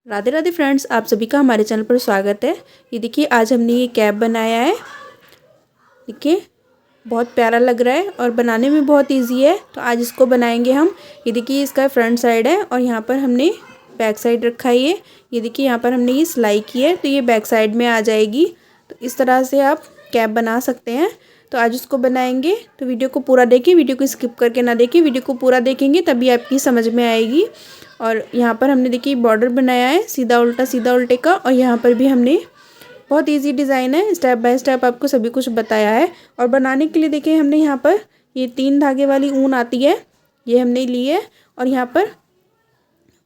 Radhe Radhe friends, आप सभी का हमारे चैनल पर स्वागत है। ये देखिए, आज हमने ये कैप बनाया है। देखिए, बहुत प्यारा लग रहा है और बनाने में बहुत इजी है। तो आज इसको बनाएंगे हम। ये देखिए, इसका फ्रंट साइड है और यहाँ पर हमने बैक साइड रखा है। ये देखिए, यहाँ पर हमने ये सिलाई की है तो ये बैक साइड में आ जाएगी। तो इस तरह से आप कैप बना सकते हैं। तो आज इसको बनाएंगे, तो वीडियो को पूरा देखें, वीडियो को स्किप करके ना देखें, वीडियो को पूरा देखेंगे तभी आपकी समझ में आएगी। और यहाँ पर हमने देखिए बॉर्डर बनाया है सीधा उल्टे का, और यहाँ पर भी हमने बहुत इजी डिज़ाइन है, स्टेप बाय स्टेप आपको सभी कुछ बताया है। और बनाने के लिए देखिए हमने यहाँ पर ये 3 धागे वाली ऊन आती है, ये हमने ली है। और यहाँ पर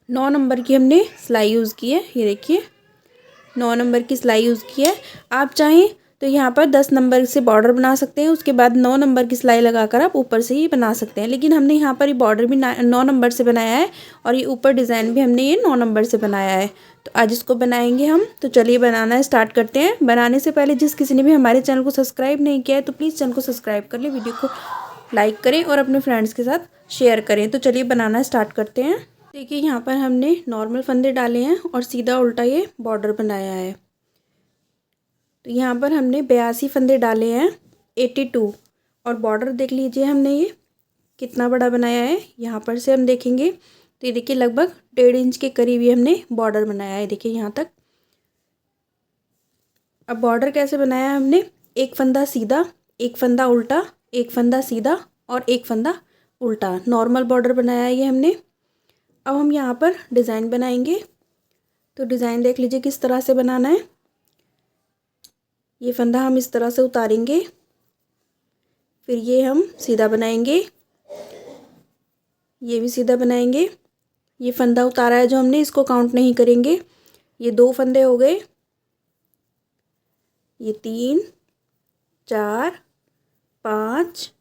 9 नंबर की हमने सिलाई यूज़ की है। ये देखिए 9 नंबर की सिलाई यूज़ की है। आप चाहें तो यहाँ पर 10 नंबर से बॉर्डर बना सकते हैं, उसके बाद 9 नंबर की सिलाई लगाकर आप ऊपर से ही बना सकते हैं। लेकिन हमने यहाँ पर ये बॉर्डर भी 9 नंबर से बनाया है और ये ऊपर डिज़ाइन भी हमने ये 9 नंबर से बनाया है। तो आज इसको बनाएंगे हम। तो चलिए बनाना स्टार्ट करते हैं। बनाने से पहले जिस किसी ने भी हमारे चैनल को सब्सक्राइब नहीं किया है तो प्लीज़ चैनल को सब्सक्राइब कर ले, वीडियो को लाइक करें और अपने फ्रेंड्स के साथ शेयर करें। तो चलिए बनाना स्टार्ट करते हैं। देखिए, यहाँ पर हमने नॉर्मल फंदे डाले हैं और सीधा उल्टा ये बॉर्डर बनाया है। तो यहाँ पर हमने 82 फंदे डाले हैं, 82। और बॉर्डर देख लीजिए हमने ये कितना बड़ा बनाया है। यहाँ पर से हम देखेंगे तो ये देखिए लगभग 1.5 इंच के करीब ये हमने बॉर्डर बनाया है। देखिए यहाँ तक। अब बॉर्डर कैसे बनाया है हमने, एक फंदा सीधा, एक फंदा उल्टा, एक फंदा सीधा और एक फंदा उल्टा, नॉर्मल बॉर्डर बनाया है ये हमने। अब हम यहाँ पर डिज़ाइन बनाएंगे। तो डिज़ाइन देख लीजिए किस तरह से बनाना है। ये फंदा हम इस तरह से उतारेंगे, फिर ये हम सीधा बनाएंगे, ये भी सीधा बनाएंगे। ये फंदा उतारा है जो हमने, इसको काउंट नहीं करेंगे। ये 2 फंदे हो गए, ये 3 4 5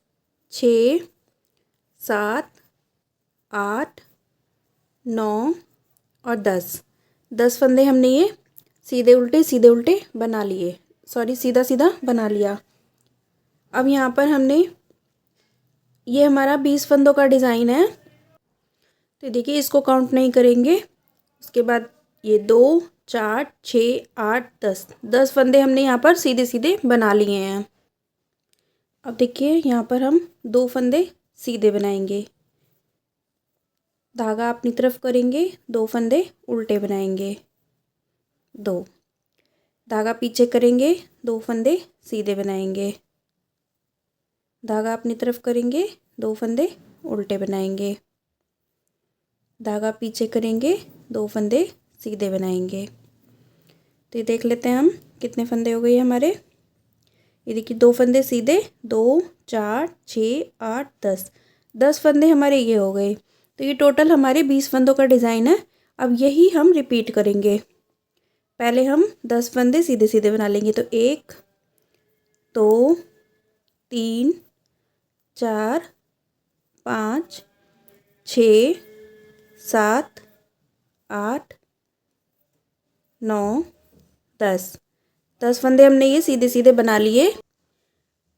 6 7 8 9 और 10 फंदे हमने ये सीधे उल्टे बना लिए, सॉरी सीधा सीधा बना लिया। अब यहाँ पर हमने ये हमारा 20 फंदों का डिज़ाइन है। तो देखिए इसको काउंट नहीं करेंगे। उसके बाद ये 2 4 6 8 10 फंदे हमने यहाँ पर सीधे सीधे बना लिए हैं। अब देखिए यहाँ पर हम 2 फंदे सीधे बनाएंगे, धागा अपनी तरफ करेंगे, 2 फंदे उल्टे बनाएंगे, 2 धागा पीछे करेंगे, 2 फंदे सीधे बनाएंगे, धागा अपनी तरफ करेंगे, 2 फंदे उल्टे बनाएंगे, धागा पीछे करेंगे, 2 फंदे सीधे बनाएंगे। तो ये देख लेते हैं हम कितने फंदे हो गए हमारे। ये देखिए 2 फंदे सीधे, 2 4 6 8 10 फंदे हमारे ये हो गए। तो ये टोटल हमारे 20 फंदों का डिज़ाइन है। अब यही हम रिपीट करेंगे। पहले हम 10 फंदे सीधे सीधे बना लेंगे। तो 1 2 3 4 5 6 7 8 9 10 फंदे हमने ये सीधे सीधे बना लिए।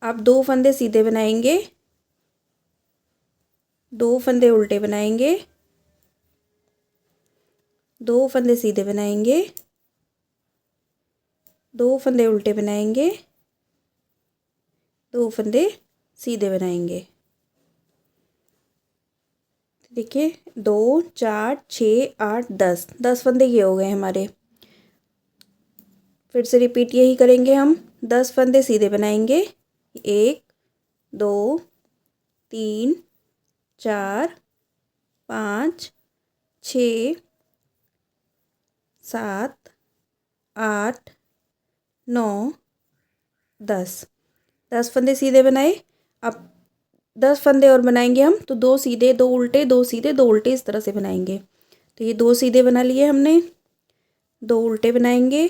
अब 2 फंदे सीधे बनाएंगे, 2 फंदे उल्टे बनाएंगे, 2 फंदे सीधे बनाएंगे, 2 फंदे उल्टे बनाएंगे, 2 फंदे सीधे बनाएंगे। देखिए 2 4 6 8 10 फंदे ये हो गए हमारे। फिर से रिपीट यही करेंगे हम। 10 फंदे सीधे बनाएंगे, 1 2 3 4 5 6 7 8 9 10 फंदे सीधे बनाए। अब 10 फंदे और बनाएंगे हम। तो 2 सीधे 2 उल्टे, 2 सीधे 2 उल्टे, इस तरह से बनाएंगे। तो ये 2 सीधे बना लिए हमने, 2 उल्टे बनाएंगे,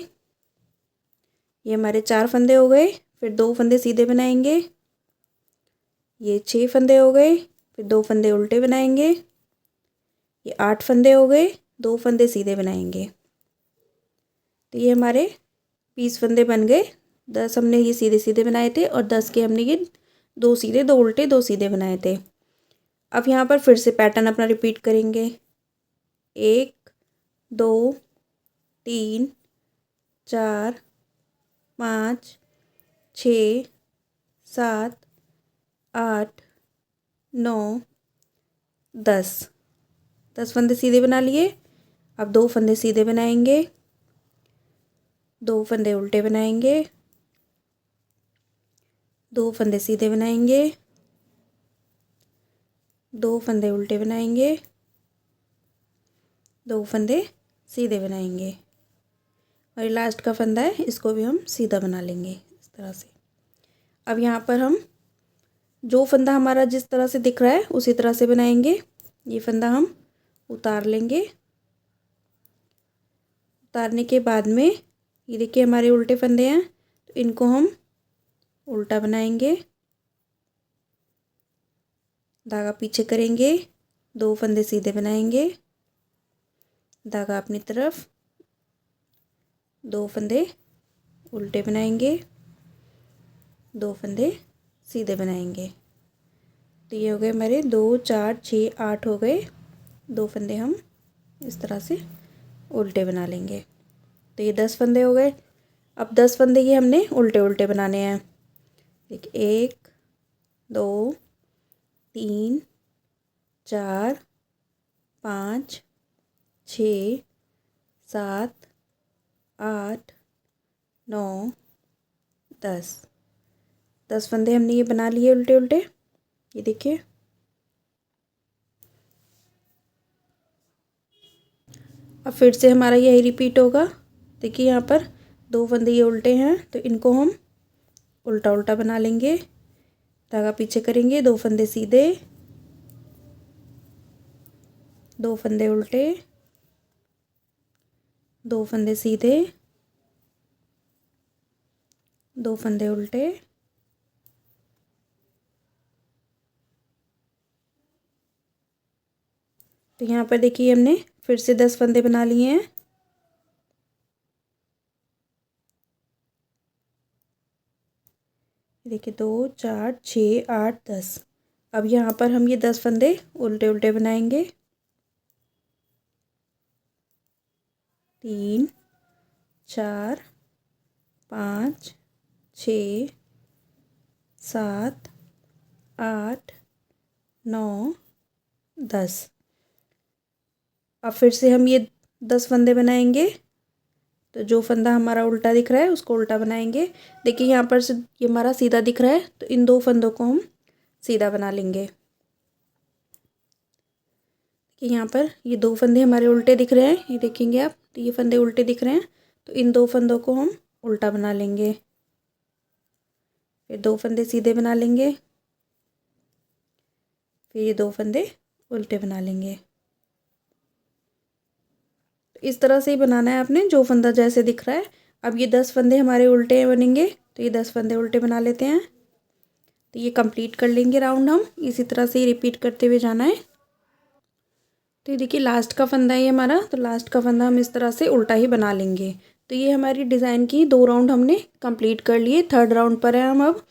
ये हमारे 4 फंदे हो गए। फिर 2 फंदे सीधे बनाएंगे, ये 6 फंदे हो गए। फिर 2 फंदे उल्टे बनाएंगे, ये 8 फंदे हो गए, 2 फंदे सीधे बनाएंगे। तो ये हमारे 20 फंदे बन गए। 10 हमने ये सीधे सीधे बनाए थे और 10 के हमने ये 2 सीधे 2 उल्टे 2 सीधे बनाए थे। अब यहाँ पर फिर से पैटर्न अपना रिपीट करेंगे। 1 2 3 4 5 6 7 8 9 10। 10 फंदे सीधे बना लिए। अब 2 फंदे सीधे बनाएंगे, 2 फंदे उल्टे बनाएंगे, 2 फंदे सीधे बनाएंगे, 2 फंदे उल्टे बनाएंगे, 2 फंदे सीधे बनाएंगे और ये लास्ट का फंदा है, इसको भी हम सीधा बना लेंगे इस तरह से। अब यहाँ पर हम जो फंदा हमारा जिस तरह से दिख रहा है उसी तरह से बनाएंगे। ये फंदा हम उतार लेंगे। उतारने के बाद में ये देखिए हमारे उल्टे फंदे हैं, तो इनको हम उल्टा बनाएंगे, धागा पीछे करेंगे, 2 फंदे सीधे बनाएंगे, धागा अपनी तरफ, 2 फंदे उल्टे बनाएंगे, 2 फंदे सीधे बनाएंगे। तो ये हो गए हमारे 2 4 6 8 हो गए। 2 फंदे हम इस तरह से उल्टे बना लेंगे। तो ये 10 फंदे हो गए। अब 10 फंदे ये हमने उल्टे उल्टे बनाने हैं। देखिए 1 2 3 4 5 6 7 8 9 10। 10 फंदे हमने ये बना लिए उल्टे उल्टे। ये देखिए अब फिर से हमारा यही रिपीट होगा। देखिए यहाँ पर 2 फंदे ये उल्टे हैं, तो इनको हम उल्टा उल्टा बना लेंगे, धागा पीछे करेंगे, 2 फंदे सीधे, 2 फंदे उल्टे, 2 फंदे सीधे, 2 फंदे उल्टे, तो यहाँ पर देखिए हमने फिर से 10 फंदे बना लिए हैं। देखिए 2 4 6 8 10। अब यहाँ पर हम ये 10 फंदे उल्टे उल्टे बनाएंगे। 3 4 5 6 7 8 9 10। अब फिर से हम ये 10 फंदे बनाएंगे। तो जो फंदा हमारा उल्टा दिख रहा है उसको उल्टा बनाएंगे। देखिए यहाँ पर से ये हमारा सीधा दिख रहा है, तो इन 2 फंदों को हम सीधा बना लेंगे। कि यहाँ पर ये 2 फंदे हमारे उल्टे दिख रहे हैं, ये देखेंगे आप, तो ये फंदे उल्टे दिख रहे हैं, तो इन 2 फंदों को हम उल्टा बना लेंगे। फिर 2 फंदे सीधे बना लेंगे, फिर ये 2 फंदे उल्टे बना लेंगे। तो इस तरह से ही बनाना है आपने, जो फंदा जैसे दिख रहा है। अब ये 10 फंदे हमारे उल्टे बनेंगे, तो ये 10 फंदे उल्टे बना लेते हैं। तो ये कंप्लीट कर लेंगे राउंड हम, इसी तरह से ही रिपीट करते हुए जाना है। तो ये देखिए लास्ट का फंदा है ये हमारा, तो लास्ट का फंदा हम इस तरह से उल्टा ही बना लेंगे। तो ये हमारी डिज़ाइन की 2 राउंड हमने कंप्लीट कर लिए। 3rd राउंड पर है हम अब।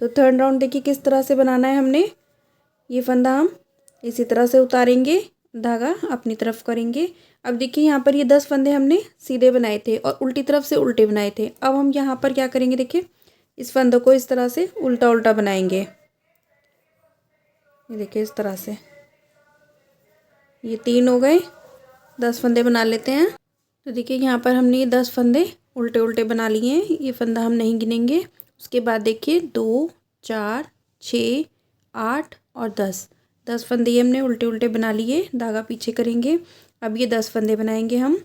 तो 3rd राउंड देखिए किस तरह से बनाना है हमने। ये फंदा हम इसी तरह से उतारेंगे, धागा अपनी तरफ करेंगे। अब देखिए यहाँ पर ये 10 फंदे हमने सीधे बनाए थे और उल्टी तरफ से उल्टे बनाए थे। अब हम यहाँ पर क्या करेंगे, देखिए इस फंदों को इस तरह से उल्टा उल्टा बनाएंगे। ये देखिए इस तरह से, ये 3 हो गए। 10 फंदे बना लेते हैं। तो देखिए यहाँ पर हमने ये 10 फंदे उल्टे उल्टे बना लिए हैं। ये फंदा हम नहीं गिनेंगे। उसके बाद देखिए 2 4 6 8 और 10। 10 फंदे ये हमने उल्टे उल्टे बना लिए, धागा पीछे करेंगे। अब ये 10 फंदे बनाएंगे हम।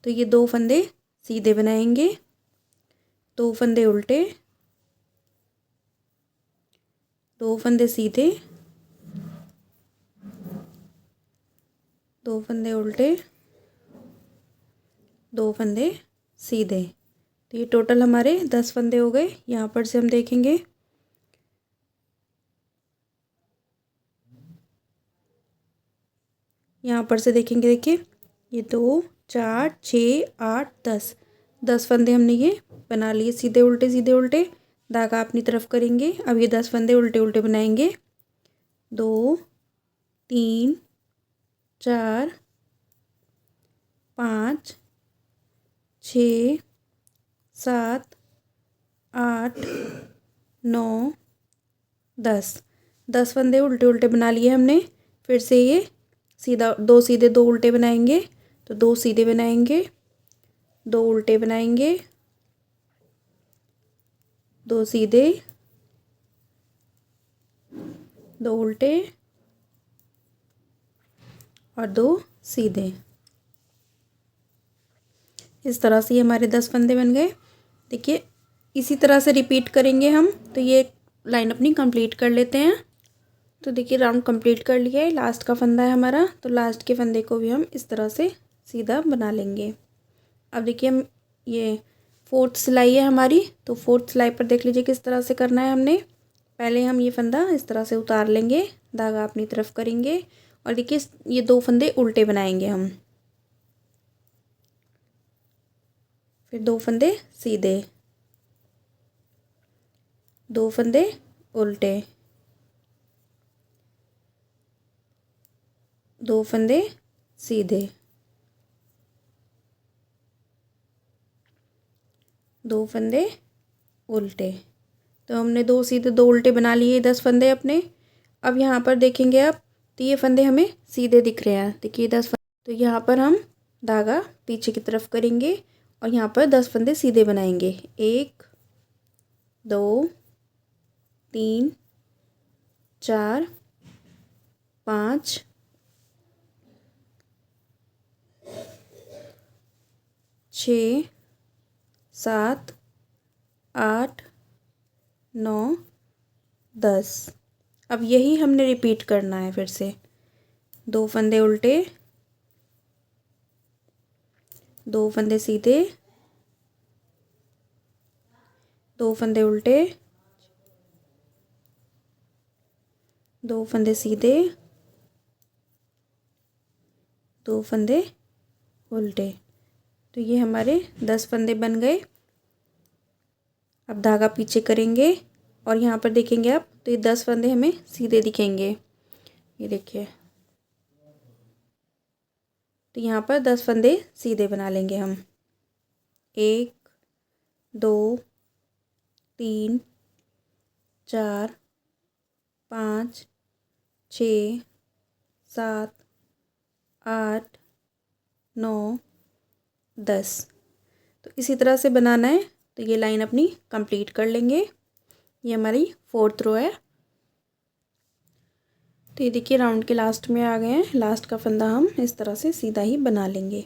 तो ये 2 फंदे सीधे बनाएंगे, 2 फंदे उल्टे, 2 फंदे सीधे, 2 फंदे उल्टे, 2 फंदे सीधे। तो ये टोटल हमारे 10 फंदे हो गए। यहाँ पर से हम देखेंगे, यहाँ पर से देखेंगे, देखिए ये 2 4 6 8 10। 10 फंदे हमने ये बना लिए सीधे उल्टे, धागा अपनी तरफ करेंगे। अब ये 10 फंदे उल्टे उल्टे बनाएंगे। 2 3 4 5 6 7 8 9 10। 10 फंदे उल्टे उल्टे बना लिए हमने। फिर से ये सीधा 2 सीधे 2 उल्टे बनाएंगे, तो 2 सीधे बनाएंगे, 2 उल्टे बनाएंगे, 2 सीधे, 2 उल्टे और 2 सीधे। इस तरह से ये हमारे 10 फंदे बन गए। देखिए इसी तरह से रिपीट करेंगे हम। तो ये लाइन अपनी कंप्लीट कर लेते हैं। तो देखिए राउंड कंप्लीट कर लिया है। लास्ट का फंदा है हमारा, तो लास्ट के फंदे को भी हम इस तरह से सीधा बना लेंगे। अब देखिए हम ये 4th सिलाई है हमारी, तो 4th सिलाई पर देख लीजिए किस तरह से करना है हमने। पहले हम ये फंदा इस तरह से उतार लेंगे, धागा अपनी तरफ करेंगे और देखिए ये 2 फंदे उल्टे बनाएंगे हम, फिर 2 फंदे सीधे, 2 फंदे उल्टे, 2 फंदे सीधे, 2 फंदे उल्टे। तो हमने 2 सीधे 2 उल्टे बना लिए 10 फंदे अपने। अब यहाँ पर देखेंगे आप, तो ये फंदे हमें सीधे दिख रहे हैं। देखिए 10 फंदे, तो यहाँ पर हम धागा पीछे की तरफ करेंगे और यहाँ पर 10 फंदे सीधे बनाएंगे। 1 2 3 4 5 6 7 8 9 10। अब यही हमने रिपीट करना है। फिर से 2 फंदे उल्टे, 2 फंदे सीधे, 2 फंदे उल्टे, 2 फंदे सीधे, 2 फंदे उल्टे। तो ये हमारे 10 फंदे बन गए। अब धागा पीछे करेंगे और यहाँ पर देखेंगे आप, तो ये 10 फंदे हमें सीधे दिखेंगे। ये देखिए, तो यहाँ पर 10 फंदे सीधे बना लेंगे हम। 1 2 3 4 5 6 7 8 9 10। तो इसी तरह से बनाना है। तो ये लाइन अपनी कंप्लीट कर लेंगे। ये हमारी 4th रो है। तो ये देखिए राउंड के लास्ट में आ गए हैं। लास्ट का फंदा हम इस तरह से सीधा ही बना लेंगे।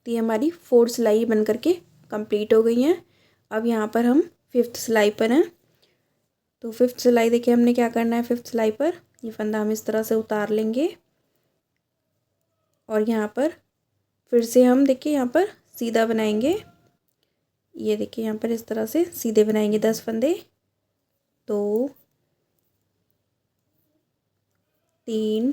तो ये हमारी 4th सिलाई बन करके कंप्लीट हो गई है। अब यहाँ पर हम 5th सिलाई पर हैं। तो 5th सिलाई देखिए हमने क्या करना है। 5th सिलाई पर ये फंदा हम इस तरह से उतार लेंगे और यहाँ पर फिर से हम देखिए यहाँ पर सीधा बनाएंगे। ये देखिए यहाँ पर इस तरह से सीधे बनाएंगे 10 फंदे। 2 3।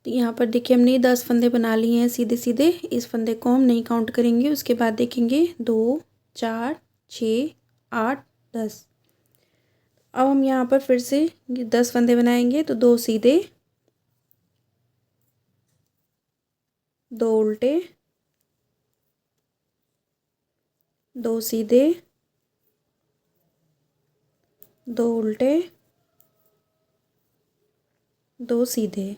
तो यहाँ पर देखिए हमने 10 फंदे बना लिए हैं सीधे सीधे। इस फंदे को हम नहीं काउंट करेंगे। उसके बाद देखेंगे 2 4 6 8 10। अब हम यहाँ पर फिर से 10 फंदे बनाएंगे। तो 2 सीधे, 2 उल्टे, 2 सीधे, 2 उल्टे, 2 सीधे।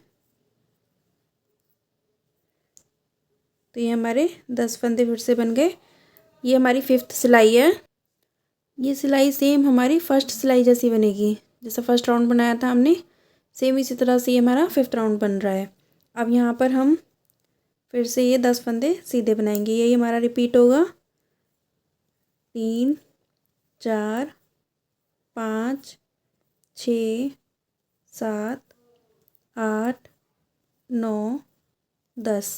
तो ये हमारे 10 फंदे फिर से बन गए। ये हमारी 5th सिलाई है। ये सिलाई सेम हमारी फर्स्ट सिलाई जैसी बनेगी। जैसा फर्स्ट राउंड बनाया था हमने, सेम इसी तरह से ये हमारा 5th राउंड बन रहा है। अब यहाँ पर हम फिर से ये 10 फंदे सीधे बनाएंगे। यही हमारा रिपीट होगा। 3 4 5 6 7 8 9 10।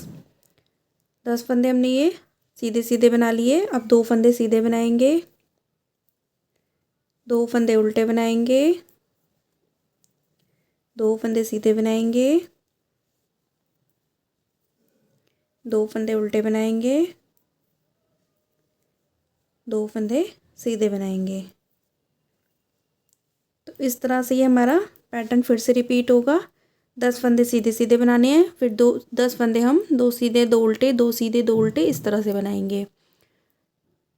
10 फंदे हमने ये सीधे सीधे बना लिए। अब 2 फंदे सीधे बनाएंगे, 2 फंदे उल्टे बनाएंगे, 2 फंदे सीधे बनाएंगे, 2 फंदे उल्टे बनाएंगे, 2 फंदे सीधे बनाएंगे। तो इस तरह से ये हमारा पैटर्न फिर से रिपीट होगा। 10 फंदे सीधे सीधे बनाने हैं, फिर 10 फंदे हम 2 सीधे 2 उल्टे, 2 सीधे 2 उल्टे इस तरह से बनाएंगे।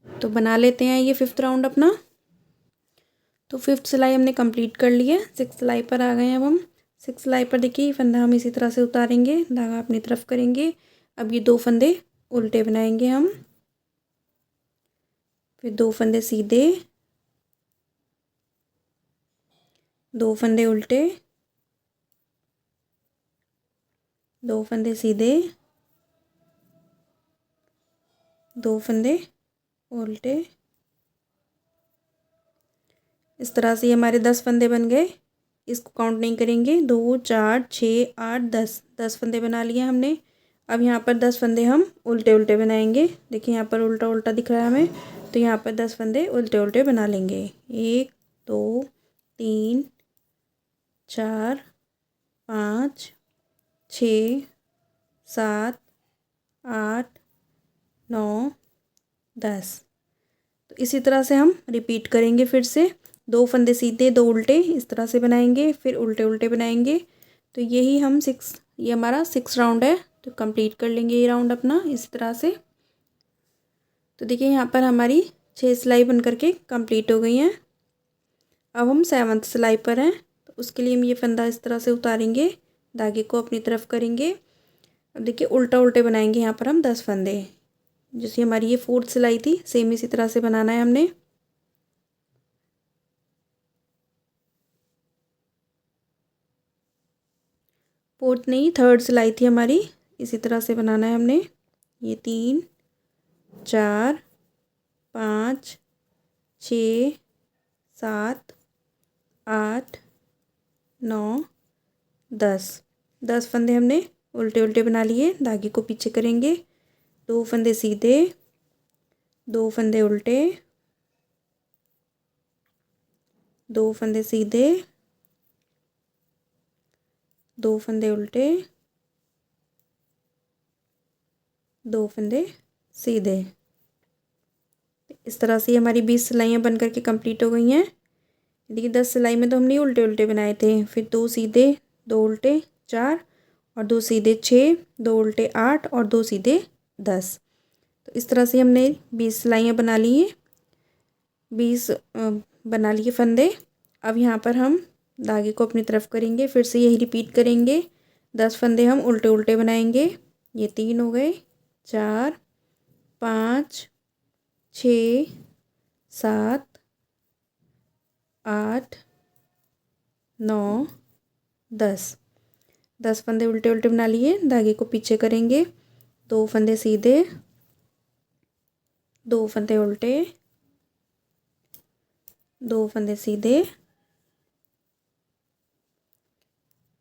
तो बना लेते हैं ये 5th राउंड अपना। तो 5th सिलाई हमने कंप्लीट कर ली है। 6th सिलाई पर आ गए हैं अब हम। 6th सिलाई पर देखिए फंदा हम इसी तरह से उतारेंगे, धागा अपनी तरफ करेंगे। अब ये 2 फंदे उल्टे बनाएंगे हम, फिर 2 फंदे सीधे, 2 फंदे उल्टे, 2 फंदे सीधे, 2 फंदे उल्टे। इस तरह से ये हमारे 10 फंदे बन गए। इसको काउंट नहीं करेंगे, 2 4 6 8 10 फंदे बना लिए हमने। अब यहाँ पर 10 फंदे हम उल्टे उल्टे बनाएंगे। देखिए यहाँ पर उल्टा उल्टा दिख रहा है हमें, तो यहाँ पर 10 फंदे उल्टे उल्टे बना लेंगे। 1 2 3 4 5 6 7 8 9 10। तो इसी तरह से हम रिपीट करेंगे फिर से। 2 फंदे सीधे 2 उल्टे इस तरह से बनाएंगे, फिर उल्टे उल्टे बनाएंगे। तो यही हम ये हमारा 6 राउंड है। तो कंप्लीट कर लेंगे ये राउंड अपना इस तरह से। तो देखिए यहाँ पर हमारी 6 सिलाई बन करके कंप्लीट हो गई हैं। अब हम 7th सिलाई पर हैं। तो उसके लिए हम ये फंदा इस तरह से उतारेंगे, धागे को अपनी तरफ करेंगे। अब देखिए उल्टा उल्टे बनाएंगे यहाँ पर हम 10 फंदे। जैसे हमारी ये 4th सिलाई थी, सेम इसी तरह से बनाना है हमने। फोर्थ नहीं, 3rd सिलाई थी हमारी, इसी तरह से बनाना है हमने। ये 3 4 5 6 7 8 9 10 फंदे हमने उल्टे उल्टे बना लिए। धागे को पीछे करेंगे, 2 फंदे सीधे, 2 फंदे उल्टे, 2 फंदे सीधे, 2 फंदे उल्टे, 2 फंदे सीधे। इस तरह से हमारी 20 सिलाइयाँ बन करके कंप्लीट हो गई हैं। देखिए 10 सिलाई में तो हमने उल्टे उल्टे बनाए थे, फिर 2 सीधे 2 उल्टे 4 और 2 सीधे 6, 2 उल्टे 8 और 2 सीधे 10। तो इस तरह से हमने 20 सिलाइयाँ बना ली हैं, 20 बना लिए फंदे। अब यहाँ पर हम धागे को अपनी तरफ करेंगे, फिर से यही रिपीट करेंगे। 10 फंदे हम उल्टे उल्टे बनाएंगे। ये 3 हो गए, 4 5 6 7 8 9 10 फंदे उल्टे उल्टे बना लिए। धागे को पीछे करेंगे, 2 फंदे सीधे, 2 फंदे उल्टे, 2 फंदे सीधे,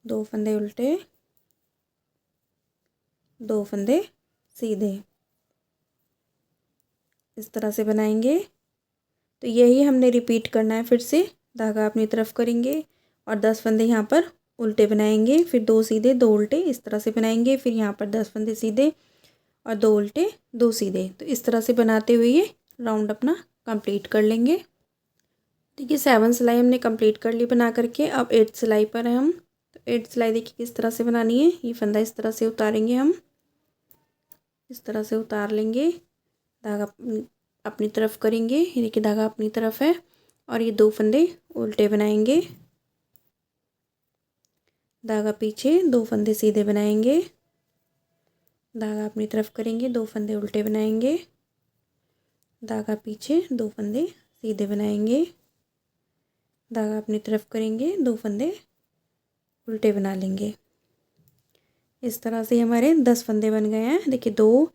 2 फंदे उल्टे, 2 फंदे सीधे। इस तरह से बनाएंगे। तो यही हमने रिपीट करना है। फिर से धागा अपनी तरफ करेंगे और 10 फंदे यहाँ पर उल्टे बनाएंगे, फिर 2 सीधे 2 उल्टे इस तरह से बनाएंगे। फिर यहाँ पर 10 फंदे सीधे और 2 उल्टे 2 सीधे। तो इस तरह से बनाते हुए ये राउंड अपना कंप्लीट कर लेंगे। देखिए 7 सिलाई हमने कंप्लीट कर ली बना करके। अब 8 सिलाई पर है हम। तो 8 सिलाई देखिए किस तरह से बनानी है। ये फंदा इस तरह से उतारेंगे हम, इस तरह से उतार लेंगे, धागा अपनी तरफ करेंगे। ये देखिए धागा अपनी तरफ है और ये 2 फंदे उल्टे बनाएंगे, धागा पीछे, 2 फंदे सीधे बनाएंगे, धागा अपनी तरफ करेंगे, 2 फंदे उल्टे बनाएंगे, धागा पीछे, 2 फंदे सीधे बनाएंगे, धागा अपनी तरफ करेंगे, 2 फंदे उल्टे बना लेंगे। इस तरह से हमारे 10 फंदे बन गए हैं। देखिए 2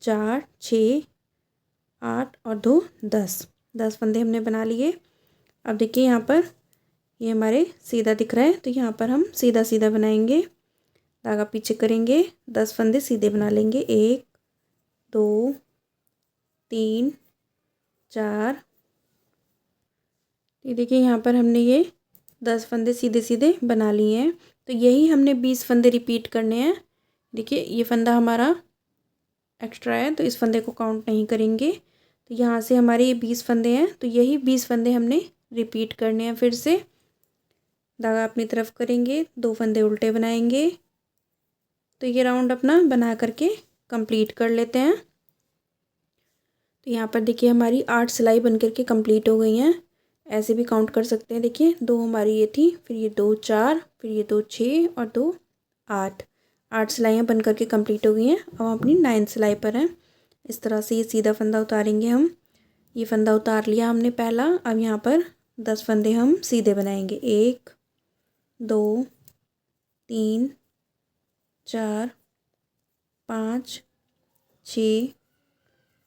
4 6 8 और 2 10 फंदे हमने बना लिए। अब देखिए यहाँ पर ये हमारे सीधा दिख रहा है, तो यहाँ पर हम सीधा सीधा बनाएंगे, धागा पीछे करेंगे, 10 फंदे सीधे बना लेंगे। 1 2 3 4। ये देखिए यहाँ पर हमने ये 10 फंदे सीधे सीधे बना लिए हैं। तो यही हमने 20 फंदे रिपीट करने हैं। देखिए ये फंदा हमारा एक्स्ट्रा है, तो इस फंदे को काउंट नहीं करेंगे। तो यहाँ से हमारे ये 20 फंदे हैं, तो यही 20 फंदे हमने रिपीट करने हैं फिर से। धागा अपनी तरफ करेंगे, 2 फंदे उल्टे बनाएंगे। तो ये राउंड अपना बना करके कंप्लीट कर लेते हैं। तो यहाँ पर देखिए हमारी 8 सिलाई बन करके कंप्लीट हो गई हैं। ऐसे भी काउंट कर सकते हैं। देखिए 2 हमारी ये थी, फिर ये 2 4, फिर ये 2 6 और 2 8। 8 सिलाइयाँ बन करके कंप्लीट हो गई हैं। अब हम अपनी 9 सिलाई पर हैं। इस तरह से ये सीधा फंदा उतारेंगे हम। ये फंदा उतार लिया हमने पहला। अब यहाँ पर 10 फंदे हम सीधे बनाएंगे। 1 2 3 4 5 6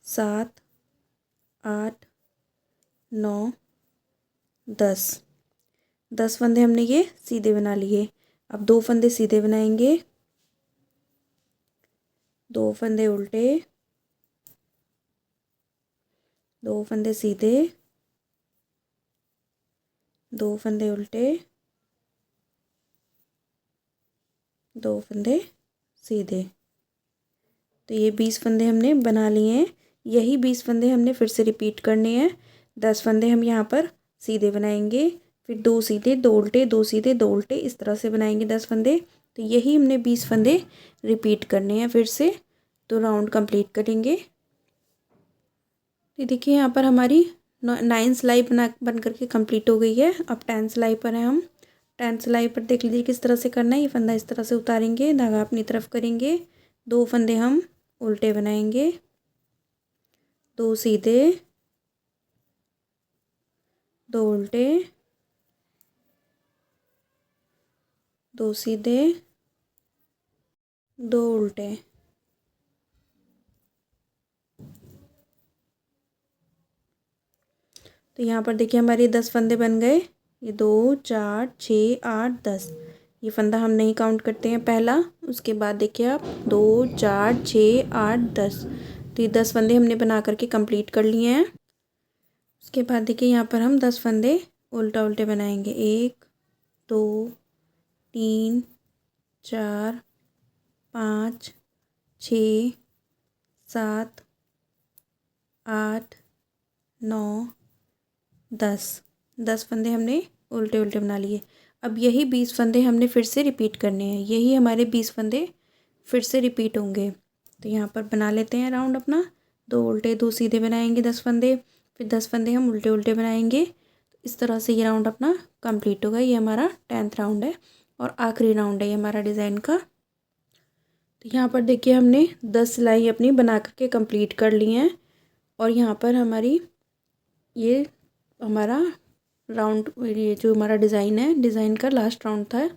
7 8 9 10। 10 फंदे हमने ये सीधे बना लिए। अब 2 फंदे सीधे बनाएंगे, 2 फंदे उल्टे, 2 फंदे सीधे, 2 फंदे उल्टे, 2 फंदे सीधे। तो ये 20 फंदे हमने बना लिए हैं। यही 20 फंदे हमने फिर से रिपीट करने हैं। 10 फंदे हम यहाँ पर सीधे बनाएंगे, फिर 2 सीधे 2 उल्टे, 2 सीधे 2 उल्टे, इस तरह से बनाएंगे 10 फंदे। तो यही हमने 20 फंदे रिपीट करने हैं फिर से। तो राउंड कंप्लीट करेंगे। तो देखिए यहाँ पर हमारी 9 सिलाई बन करके कंप्लीट हो गई है। अब 10 सिलाई पर हैं हम। 10 सिलाई पर देख लीजिए किस तरह से करना है। ये फंदा इस तरह से उतारेंगे, धागा अपनी तरफ करेंगे, 2 फंदे हम उल्टे बनाएंगे, 2 सीधे, 2 उल्टे, 2 सीधे, 2 उल्टे। तो यहाँ पर देखिए हमारे 10 फंदे बन गए। ये 2 4 6 8 10। ये फंदा हम नहीं काउंट करते हैं पहला। उसके बाद देखिए आप 2 4 6 8 10। तो ये 10 फंदे हमने बना करके कंप्लीट कर लिए हैं। उसके बाद देखिए यहाँ पर हम 10 फंदे उल्टा उल्टे बनाएंगे। 1 2 3 4 5 6 7 8 9 10 फंदे हमने उल्टे उल्टे बना लिए। अब यही 20 फंदे हमने फिर से रिपीट करने हैं। यही हमारे 20 फंदे फिर से रिपीट होंगे। तो यहाँ पर बना लेते हैं राउंड अपना। 2 उल्टे 2 सीधे बनाएंगे 10 फंदे, फिर 10 फंदे हम उल्टे उल्टे बनाएंगे। तो इस तरह से ये राउंड अपना कंप्लीट होगा। ये हमारा 10th राउंड है और आखिरी राउंड है ये हमारा डिज़ाइन का। तो यहाँ पर देखिए हमने 10 सिलाई अपनी बना करके कंप्लीट कर ली हैं। और यहाँ पर हमारी ये हमारा राउंड, ये जो हमारा डिज़ाइन है, डिज़ाइन का लास्ट राउंड था।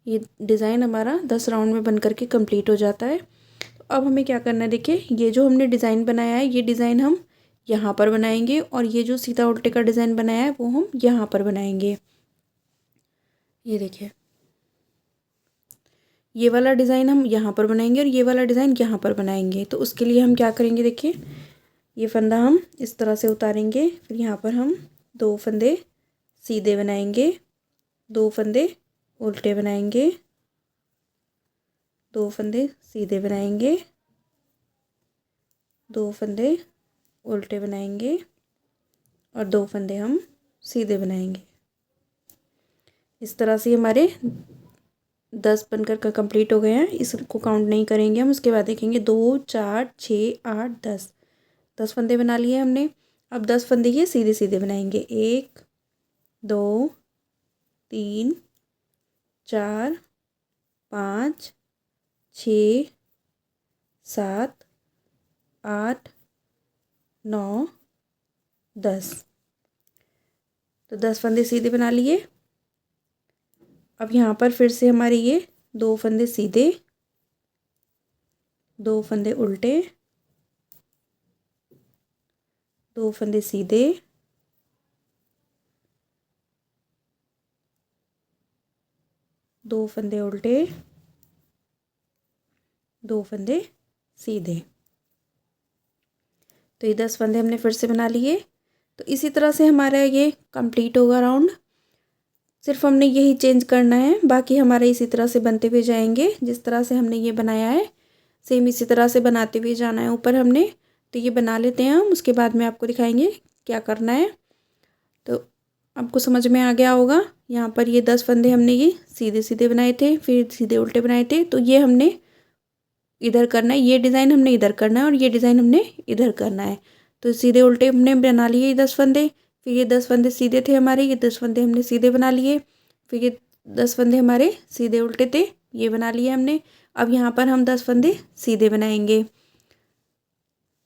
ये डिज़ाइन हमारा 10 राउंड में बन करके कंप्लीट हो जाता है। तो अब हमें क्या करना है, देखिए ये जो हमने डिज़ाइन बनाया है, ये डिज़ाइन हम यहाँ पर बनाएंगे और ये जो सीधा उल्टे का डिज़ाइन बनाया है वो हम यहाँ पर बनाएंगे। ये देखिए ये वाला डिज़ाइन हम यहाँ पर बनाएंगे और ये वाला डिज़ाइन यहाँ पर बनाएंगे। तो उसके लिए हम क्या करेंगे, देखिए ये फंदा हम इस तरह से उतारेंगे, फिर यहाँ पर हम 2 फंदे सीधे बनाएंगे, 2 फंदे उल्टे बनाएंगे, 2 फंदे सीधे बनाएंगे, 2 फंदे उल्टे बनाएंगे और 2 फंदे हम सीधे बनाएंगे। इस तरह से हमारे 10 बनकर का कंप्लीट हो गए हैं। इसको काउंट नहीं करेंगे हम। उसके बाद देखेंगे 2 4 6 8 10 फंदे बना लिए हमने। अब 10 फंदे ये सीधे सीधे बनाएंगे। 1 2 3 4 5 6 7 8 9 10। तो 10 फंदे सीधे बना लिए। अब यहाँ पर फिर से हमारे ये 2 फंदे सीधे, 2 फंदे उल्टे, 2 फंदे सीधे, 2 फंदे उल्टे, 2 फंदे सीधे। तो ये 10 फंदे हमने फिर से बना लिए। तो इसी तरह से हमारा ये कंप्लीट होगा राउंड। सिर्फ हमने यही चेंज करना है, बाकी हमारे इसी तरह से बनते हुए जाएंगे। जिस तरह से हमने ये बनाया है सेम इसी तरह से बनाते हुए जाना है ऊपर हमने। तो ये बना लेते हैं हम, उसके बाद में आपको दिखाएंगे क्या करना है। तो आपको समझ में आ गया होगा। यहाँ पर ये 10 फंदे हमने ये सीधे सीधे बनाए थे, फिर सीधे उल्टे बनाए थे, तो ये हमने इधर करना है, ये डिज़ाइन हमने इधर करना है और ये डिज़ाइन हमने इधर करना है। तो सीधे उल्टे हमने बना लिए 10 फंदे, फिर ये 10 फंदे सीधे थे हमारे, ये 10 फंदे हमने सीधे बना लिए, फिर ये 10 फंदे हमारे सीधे उल्टे थे, ये बना लिए हमने। अब यहाँ पर हम 10 फंदे सीधे बनाएंगे।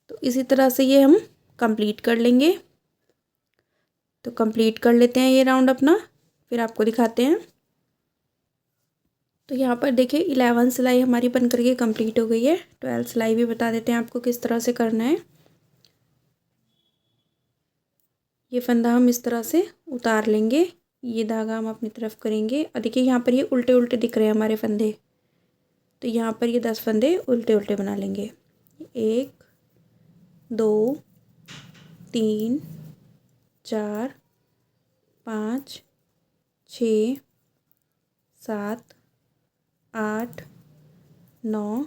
तो इसी तरह से ये हम कंप्लीट कर लेंगे। तो कंप्लीट कर लेते हैं ये राउंड अपना, फिर आपको दिखाते हैं। तो यहाँ पर देखिए 11 सिलाई हमारी बन करके कंप्लीट हो गई है। 12 सिलाई भी बता देते हैं आपको किस तरह से करना है। ये फंदा हम इस तरह से उतार लेंगे, ये धागा हम अपनी तरफ करेंगे और देखिए यहाँ पर ये उल्टे उल्टे दिख रहे हैं हमारे फंदे, तो यहाँ पर ये 10 फंदे उल्टे उल्टे बना लेंगे। 1 2 3 4 5 6 7 8 9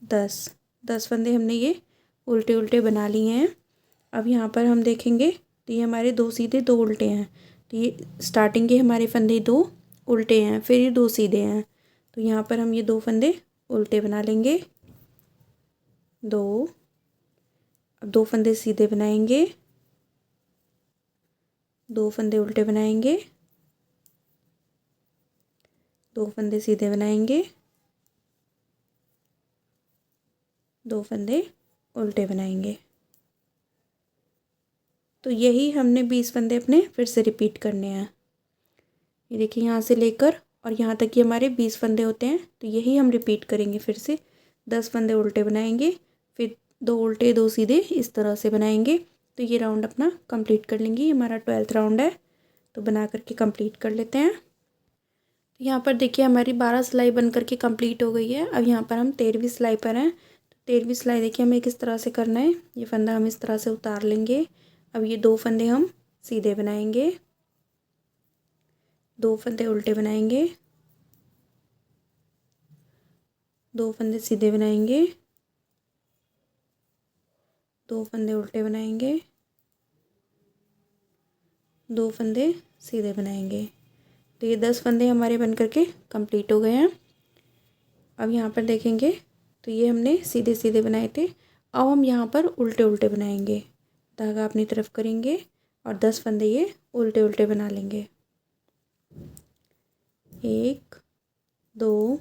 10 फंदे हमने ये उल्टे उल्टे बना लिए हैं। अब यहाँ पर हम देखेंगे तो ये हमारे 2 सीधे 2 उल्टे हैं, तो ये स्टार्टिंग के हमारे फंदे 2 उल्टे हैं, फिर ये 2 सीधे हैं, तो यहाँ पर हम ये 2 फंदे उल्टे बना लेंगे। 2, अब 2 फंदे सीधे बनाएंगे, 2 फंदे उल्टे बनाएंगे, 2 फंदे सीधे बनाएंगे, 2 फंदे उल्टे बनाएंगे। तो यही हमने 20 फंदे अपने फिर से रिपीट करने हैं। ये देखिए यहाँ से लेकर और यहाँ तक ये हमारे 20 फंदे होते हैं, तो यही हम रिपीट करेंगे फिर से। 10 फंदे उल्टे बनाएंगे, फिर 2 उल्टे 2 सीधे इस तरह से बनाएंगे। तो ये राउंड अपना कंप्लीट कर लेंगे। ये हमारा 12th राउंड है, तो बना करके कंप्लीट कर लेते हैं। तो यहाँ पर देखिए हमारी 12 सिलाई बन करके कंप्लीट हो गई है। अब यहाँ पर हम 13वीं सिलाई पर हैं। तो 13वीं सिलाई देखिए हमें किस तरह से करना है। ये फंदा हम इस तरह से उतार लेंगे। अब ये 2 फंदे हम सीधे बनाएंगे, 2 फंदे उल्टे बनाएंगे, 2 फंदे सीधे बनाएंगे, 2 फंदे उल्टे बनाएंगे, 2 फंदे सीधे बनाएंगे। तो ये 10 फंदे हमारे बन करके कंप्लीट हो गए हैं। अब यहाँ पर देखेंगे तो ये हमने सीधे सीधे बनाए थे, अब हम यहाँ पर उल्टे उल्टे बनाएंगे। धागा अपनी तरफ करेंगे और 10 फंदे ये उल्टे उल्टे बना लेंगे। 1 2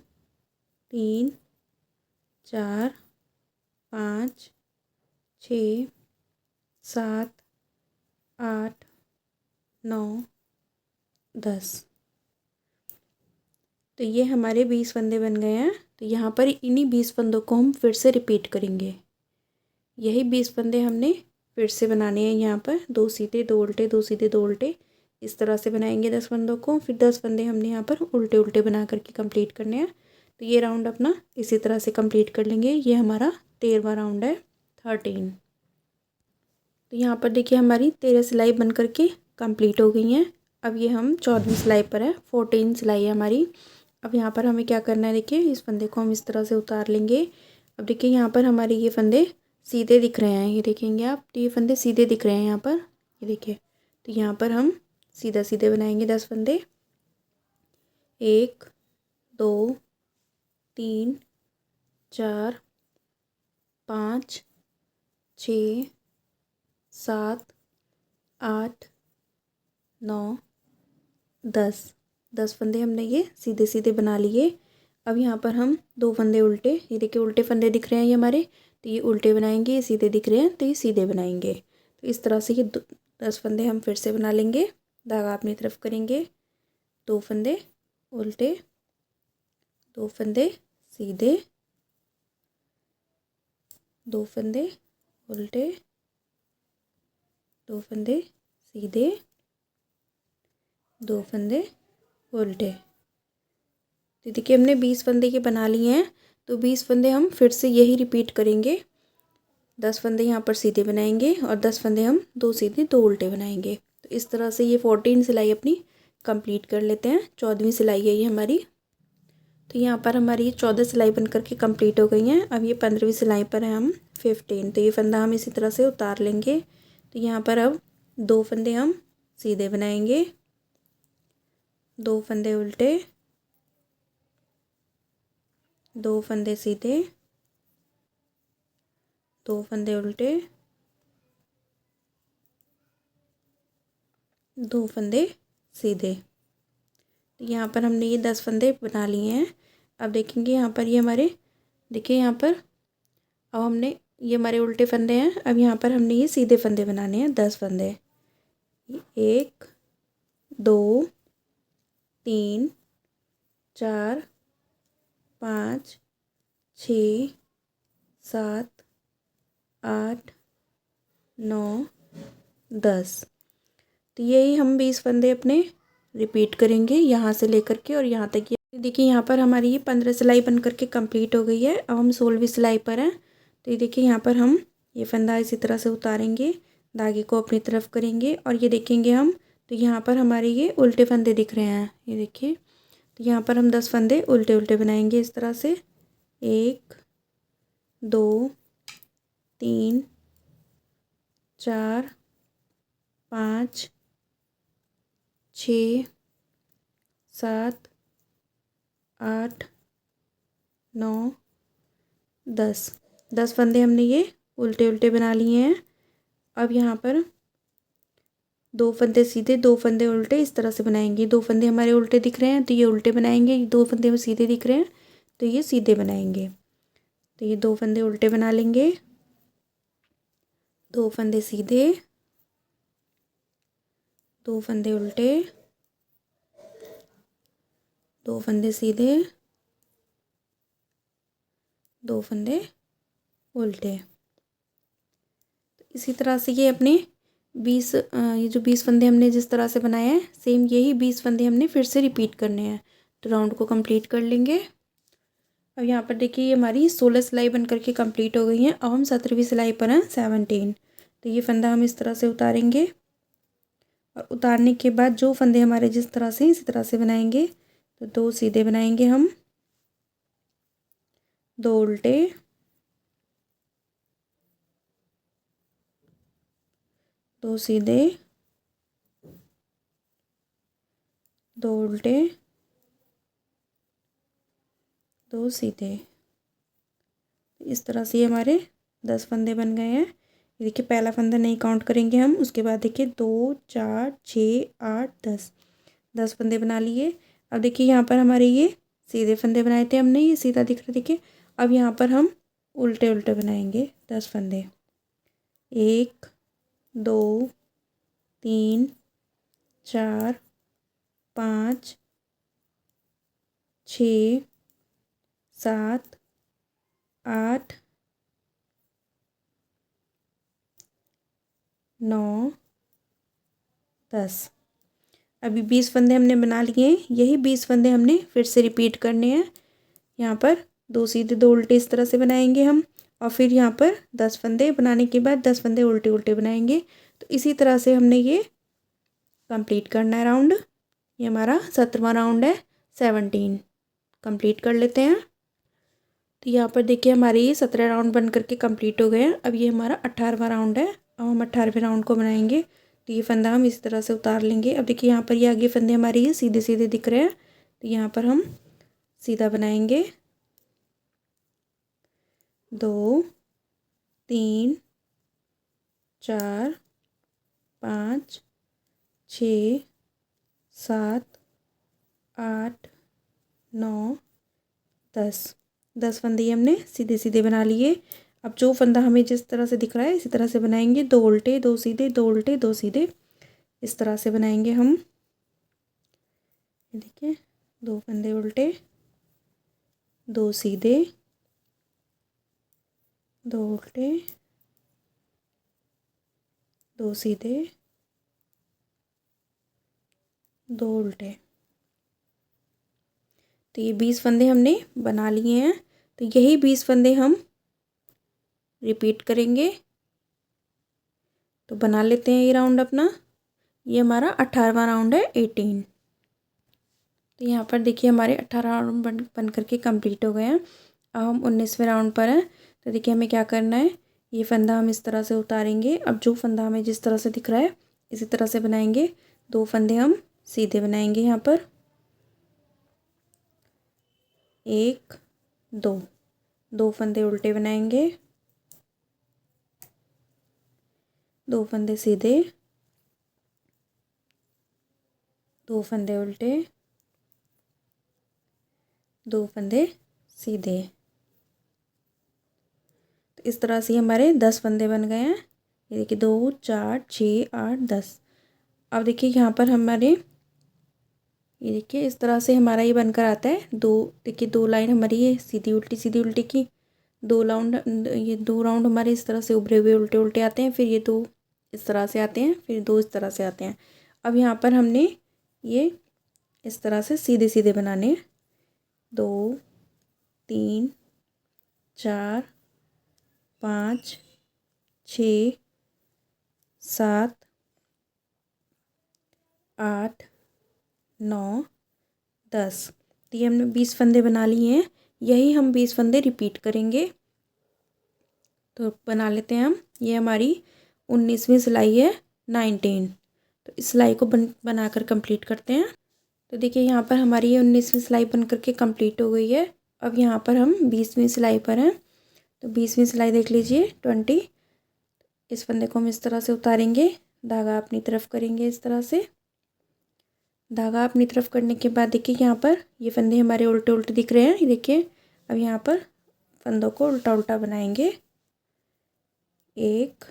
3 4 5 6 7 8 9 10। तो ये हमारे 20 फंदे बन गए हैं। तो यहाँ पर इन्हीं 20 फंदों को हम फिर से रिपीट करेंगे। यही 20 फंदे हमने फिर से बनाने हैं। यहाँ पर 2 सीधे 2 उल्टे, 2 सीधे 2 उल्टे, इस तरह से बनाएंगे 10 फंदों को। फिर 10 फंदे हमने यहाँ पर उल्टे उल्टे बना करके कंप्लीट करने हैं। तो ये राउंड अपना इसी तरह से कंप्लीट कर लेंगे। ये हमारा 13वां राउंड है, 13। तो यहाँ पर देखिए हमारी 13 सिलाई बन करके कंप्लीट हो गई हैं। अब ये हम 14वीं सिलाई पर है, 14 सिलाई है हमारी। अब यहाँ पर हमें क्या करना है, देखिए इस फंदे को हम इस तरह से उतार लेंगे। अब देखिए यहाँ पर हमारे ये फंदे सीधे दिख रहे हैं, ये देखेंगे आप, तो ये फंदे सीधे दिख रहे हैं यहाँ पर, ये देखिए। तो यहाँ पर हम सीधा सीधे बनाएंगे 10 फंदे। 1 2 3 4 5 6 7 8 9 10 फंदे हमने ये सीधे सीधे बना लिए। अब यहाँ पर हम 2 फंदे उल्टे, ये देखिए उल्टे फंदे दिख रहे हैं ये हमारे, तो ये उल्टे बनाएंगे। ये सीधे दिख रहे हैं तो ये सीधे बनाएंगे। तो इस तरह से ये 10 फंदे हम फिर से बना लेंगे। धागा अपनी तरफ करेंगे, 2 फंदे उल्टे, 2 फंदे सीधे, 2 फंदे उल्टे, 2 फंदे सीधे, 2 फंदे उल्टे। तो देखिए हमने 20 फंदे के बना लिए हैं। तो 20 फंदे हम फिर से यही रिपीट करेंगे। 10 फंदे यहाँ पर सीधे बनाएंगे और 10 फंदे हम 2 सीधे 2 उल्टे बनाएंगे। तो इस तरह से ये 14 सिलाई अपनी कंप्लीट कर लेते हैं। 14वीं सिलाई है ये हमारी। तो यहाँ पर हमारी 14 सिलाई बन करके कंप्लीट हो गई हैं। अब ये 15वीं सिलाई पर है हम, 15। तो ये फंदा हम इसी तरह से उतार लेंगे। तो यहाँ पर अब 2 फंदे हम सीधे बनाएंगे, 2 फंदे उल्टे, 2 फंदे सीधे, 2 फंदे उल्टे, 2 फंदे सीधे। यहाँ पर हमने ये 10 फंदे बना लिए हैं। अब देखेंगे यहाँ पर ये हमारे, देखिए यहाँ पर अब हमने ये हमारे उल्टे फंदे हैं। अब यहाँ पर हमने ये सीधे फंदे बनाने हैं, 10 फंदे। 1 2 3 4 5 6 7 8 9 10। तो यही हम 20 फंदे अपने रिपीट करेंगे यहाँ से लेकर के और यहाँ तक। ये देखिए यहाँ पर हमारी ये 15 सिलाई बन करके कंप्लीट हो गई है। अब हम 16वीं सिलाई पर हैं। तो ये देखिए यहाँ पर हम ये फंदा इसी तरह से उतारेंगे, धागे को अपनी तरफ करेंगे और ये देखेंगे हम, तो यहाँ पर हमारे ये उल्टे फंदे दिख रहे हैं, ये देखिए। तो यहाँ पर हम 10 फंदे उल्टे उल्टे बनाएंगे इस तरह से। 1 2 3 4 5 6 7 8 9 10। 10 फंदे हमने ये उल्टे उल्टे बना लिए हैं। अब यहाँ पर 2 फंदे सीधे, 2 फंदे उल्टे इस तरह से बनाएंगे। 2 फंदे हमारे उल्टे दिख रहे हैं तो ये उल्टे बनाएंगे, 2 फंदे सीधे दिख रहे हैं तो ये सीधे बनाएंगे। तो ये 2 फंदे उल्टे बना लेंगे, 2 फंदे सीधे, 2 फंदे उल्टे, 2 फंदे सीधे, 2 फंदे उल्टे। तो इसी तरह से ये अपने 20 ये जो 20 फंदे हमने जिस तरह से बनाए हैं, सेम यही 20 फंदे हमने फिर से रिपीट करने हैं। तो राउंड को कंप्लीट कर लेंगे। अब यहाँ पर देखिए ये हमारी 16 सिलाई बन करके कंप्लीट हो गई हैं। अब हम 17वीं सिलाई पर हैं, 17। तो ये फंदा हम इस तरह से उतारेंगे और उतारने के बाद जो फंदे हमारे जिस तरह से इसी तरह से बनाएंगे। तो 2 सीधे बनाएंगे हम, 2 उल्टे, 2 सीधे, 2 उल्टे, 2 सीधे। इस तरह से ये हमारे 10 फंदे बन गए हैं। ये देखिए पहला फंदा नहीं काउंट करेंगे हम, उसके बाद देखिए 2 4 6 8 10, 10 फंदे बना लिए। अब देखिए यहाँ पर हमारे ये सीधे फंदे बनाए थे हमने, ये सीधा दिख रहा देखिए। अब यहाँ पर हम उल्टे उल्टे बनाएंगे 10 फंदे। 1 2 3 4 5 6 7 8 9 10। अभी 20 फंदे हमने बना लिए हैं, यही 20 फंदे हमने फिर से रिपीट करने हैं। यहाँ पर 2 सीधे 2 उल्टे इस तरह से बनाएंगे हम और फिर यहाँ पर 10 फंदे बनाने के बाद 10 फंदे उल्टे उल्टे बनाएंगे। तो इसी तरह से हमने ये कंप्लीट करना है राउंड। ये हमारा 17वां राउंड है, 17 कंप्लीट कर लेते हैं। तो यहाँ पर देखिए हमारे ये 17 राउंड बन करके कंप्लीट हो गए हैं। अब ये हमारा 18वां राउंड है। अब हम 18वें राउंड को बनाएंगे। तो ये फंदा हम इस तरह से उतार लेंगे। अब देखिए यहाँ पर ये आगे फंदे हमारे ये सीधे सीधे दिख रहे हैं, तो यहाँ पर हम सीधा बनाएंगे। 2 3 4 5 6 7 8 9 10, 10 फंदे ये हमने सीधे सीधे बना लिए। अब जो फंदा हमें जिस तरह से दिख रहा है इसी तरह से बनाएंगे, 2 उल्टे 2 सीधे, 2 उल्टे 2 सीधे, इस तरह से बनाएंगे हम। देखिए 2 फंदे उल्टे, 2 सीधे, 2 उल्टे, 2 सीधे, 2 उल्टे। तो ये 20 फंदे हमने बना लिए हैं। तो यही 20 फंदे हम रिपीट करेंगे। तो बना लेते हैं ये राउंड अपना। ये हमारा 18वां राउंड है, 18। तो यहाँ पर देखिए हमारे 18 राउंड बन करके कंप्लीट हो गए हैं। अब हम 19वें राउंड पर हैं। तो देखिए हमें क्या करना है, ये फंदा हम इस तरह से उतारेंगे। अब जो फंदा हमें जिस तरह से दिख रहा है इसी तरह से बनाएंगे। 2 फंदे हम सीधे बनाएंगे यहाँ पर, 1 2, 2 फंदे उल्टे बनाएंगे, 2 फंदे सीधे, 2 फंदे उल्टे, 2 फंदे सीधे। तो इस तरह से हमारे 10 फंदे बन गए हैं। ये देखिए 2 4 6 8 10। अब देखिए यहाँ पर हमारे, ये देखिए इस तरह से हमारा ये बनकर आता है। देखिए 2 लाइन हमारी ये सीधी उल्टी की, 2 राउंड, ये 2 राउंड हमारे इस तरह से उभरे हुए उल्टे उल्टे आते हैं। फिर ये 2 इस तरह से आते हैं, फिर 2 इस तरह से आते हैं। अब यहाँ पर हमने ये इस तरह से सीधे सीधे बनाने हैं। 2 3 4 5 6 7 8 9 10। तो ये हमने 20 फंदे बना लिए हैं। यही हम 20 फंदे रिपीट करेंगे। तो बना लेते हैं हम। ये हमारी 19वीं सिलाई है, 19। तो इस सिलाई को बनाकर कंप्लीट करते हैं। तो देखिए यहाँ पर हमारी ये 19वीं सिलाई बन करके कंप्लीट हो गई है। अब यहाँ पर हम 20वीं सिलाई पर हैं। तो 20वीं सिलाई देख लीजिए, 20। इस फंदे को हम इस तरह से उतारेंगे, धागा अपनी तरफ करेंगे इस तरह से। धागा अपनी तरफ करने के बाद देखिए यहाँ पर ये फंदे हमारे उल्टे उल्टे दिख रहे हैं। ये देखिए अब यहाँ पर फंदों को उल्टा उल्टा बनाएंगे। 1